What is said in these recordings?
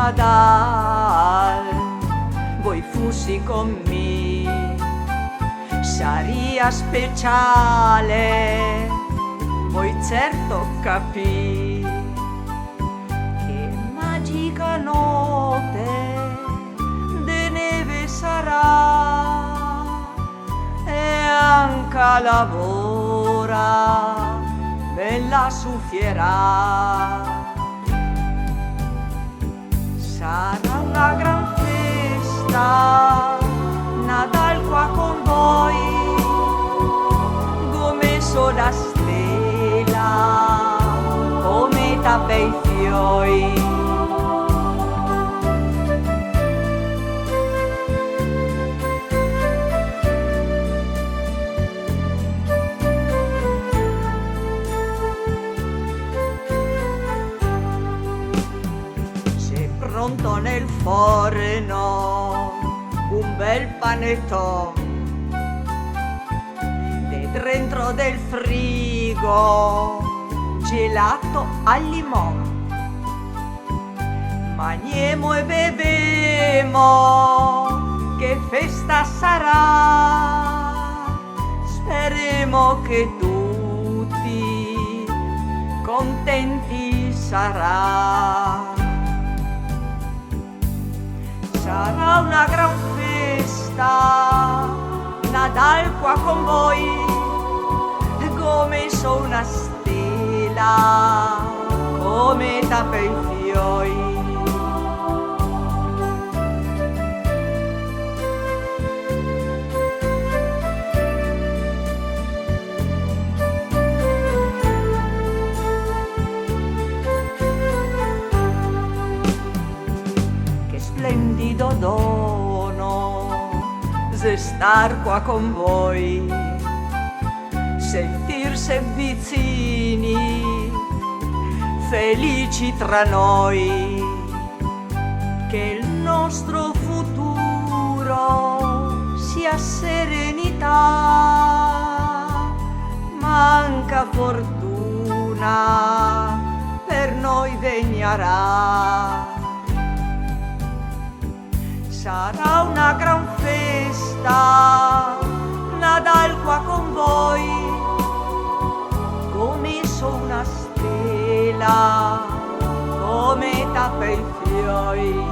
Nadal, voi fossi con me, saria speciale, voi certo capì che magica notte de neve sarà e anche lavora bella suffierà. Sarà una gran festa, Nadal qua con voi, come sola stella, come tappe i fioi. Pronto nel forno un bel panettone, dentro del frigo gelato al limone. Mangiamo e bevemo, che festa sarà, speriamo che tutti contenti sarà. Sarà una gran festa, Nadal qua con voi, come so una stella, come tappe i fioi. Splendido dono se star qua con voi, sentirsi vicini, felici tra noi, che il nostro futuro sia serenità, manca fortuna per noi vegnerà. Sarà una gran festa, Nadal qua con voi, come so una stella, come tappe i fioi.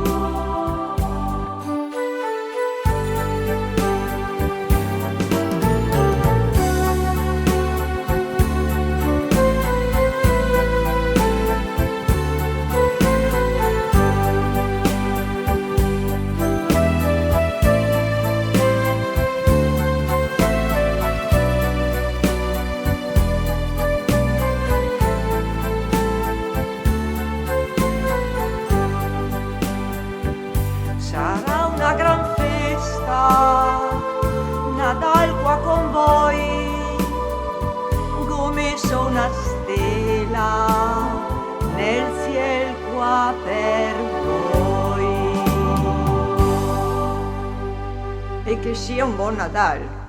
Sarà una gran festa, Nadal qua con voi, come so una stella nel ciel qua per voi. E che sia un buon Nadal.